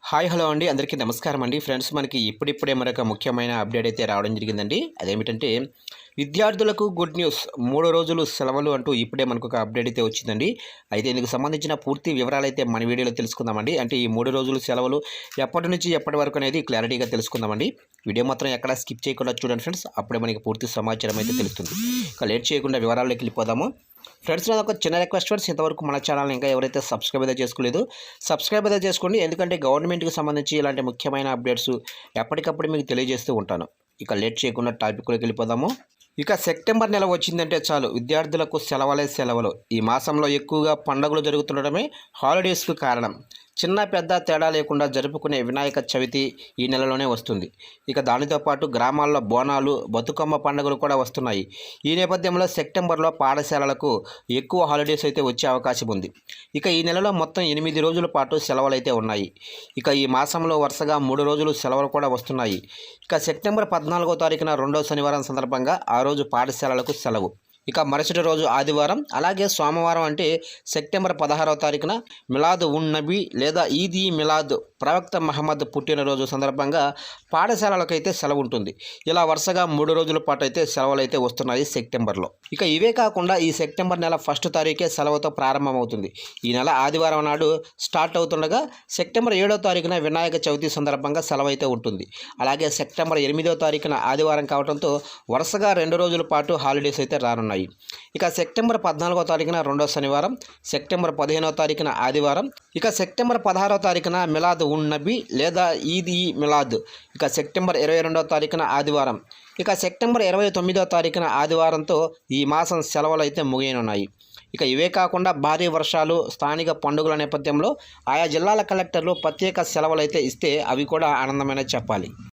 hi hello అండి అందరికీ నమస్కారం అండి ఫ్రెండ్స్ మనకి ఇప్పుడిప్పుడే మరొక ముఖ్యమైన అప్డేట్ అయితే రావడం జరిగిందండి అదేమిటంటే విద్యార్థులకు గుడ్ న్యూస్ 3 రోజులు సెలవులు అంటూ ఇప్పుడే మనకు ఒక అప్డేట్ అయితే వచ్చిందండి అయితే ఇందుకు సంబంధించిన పూర్తి వివరాలు అయితే మన వీడియోలో తెలుసుకుందామండి అంటే ఈ 3 రోజులు సెలవులు ఎప్పటి నుంచి ఎప్పటి వరకు అనేది క్లారిటీగా తెలుసుకుందామండి వీడియో మాత్రం ఎక్కడ స్కిప్ చేయకుండా చూడండి ఫ్రెండ్స్ అప్పుడే మనకి పూర్తి సమాచారం అయితే తెలుస్తుంది ఇక లేట్ చేయకుండా వివరాల్లోకి వెళ్ళిపోదాము ఫ్రెండ్స్ నాకు ఒక చిన్న రిక్వెస్ట్ ఫ్రెండ్స్ ఇంతవరకు మన ఛానల్ ఇంకా ఎవరైతే సబ్స్క్రైబ్ అయితే చేసుకోలేదు సబ్స్క్రైబ్ అయితే చేసుకోండి ఎందుకంటే గవర్నమెంట్కి సంబంధించి ఇలాంటి ముఖ్యమైన అప్డేట్స్ ఎప్పటికప్పుడు మీకు తెలియజేస్తూ ఉంటాను ఇక లేట్ చేయకుండా టాపిక్లోకి వెళ్ళిపోదాము ఇక సెప్టెంబర్ నెల వచ్చిందంటే చాలు విద్యార్థులకు సెలవులే సెలవులు ఈ మాసంలో ఎక్కువగా పండుగలు జరుగుతుండడమే హాలిడేస్కు కారణం చిన్న పెద్ద తేడా లేకుండా జరుపుకునే వినాయక చవితి ఈ నెలలోనే వస్తుంది ఇక దానితో పాటు గ్రామాల్లో బోనాలు బతుకమ్మ పండుగలు కూడా వస్తున్నాయి ఈ నేపథ్యంలో సెప్టెంబర్లో పాఠశాలలకు ఎక్కువ హాలిడేస్ అయితే వచ్చే అవకాశం ఉంది ఇక ఈ నెలలో మొత్తం 8 రోజుల పాటు సెలవులు అయితే ఉన్నాయి ఇక ఈ మాసంలో వరుసగా 3 రోజులు సెలవులు కూడా వస్తున్నాయి ఇక సెప్టెంబర్ 14వ తారీఖున రెండవ శనివారం సందర్భంగా ఆ రోజు పాఠశాలలకు సెలవు ఇక మరుసటి రోజు ఆదివారం అలాగే సోమవారం అంటే సెప్టెంబర్ 16వ తారీఖున మిలాద్ ఉన్ నబీ లేదా ఈద్ ఈ మిలాద్ ప్రవక్త మహమ్మద్ పుట్టినరోజు సందర్భంగా పాఠశాలలకైతే సెలవు ఉంటుంది ఇలా వరుసగా 3 రోజుల పాటు అయితే సెలవులు అయితే వస్తున్నాయి సెప్టెంబర్లో ఇక ఇవే కాకుండా ఈ సెప్టెంబర్ నెల 1వ తారీఖే సెలవుతో ప్రారంభమవుతుంది ఈ నెల ఆదివారం నాడు స్టార్ట్ అవుతుండగా సెప్టెంబర్ 7వ తారీఖున వినాయక చవితి సందర్భంగా సెలవు అయితే ఉంటుంది అలాగే సెప్టెంబర్ 8వ తారీఖున ఆదివారం కావడంతో వరుసగా 2 రోజుల పాటు హాలిడేస్ అయితే రానున్నాయి ఇక సెప్టెంబర్ 14వ తారీఖున రెండో శనివారం సెప్టెంబర్ 15వ తారీఖున ఆదివారం ఇక సెప్టెంబర్ 16వ తారీఖున మిలాద్ ఉన్ నబీ లేదా ఈద్ ఈ మిలాద్ ఇక సెప్టెంబర్ 22వ తారీఖున ఆదివారం ఇక సెప్టెంబర్ 29వ తారీఖున ఆదివారంతో ఈ మాసం సెలవులు అయితే ముగియనున్నాయి ఇక ఇవే కాకుండా భారీ వర్షాలు స్థానిక పండుగల నేపథ్యంలో ఆయా జిల్లాల కలెక్టర్లు ప్రత్యేక సెలవులు అయితే ఇస్తే అవి కూడా ఆనందమైన చెప్పాలి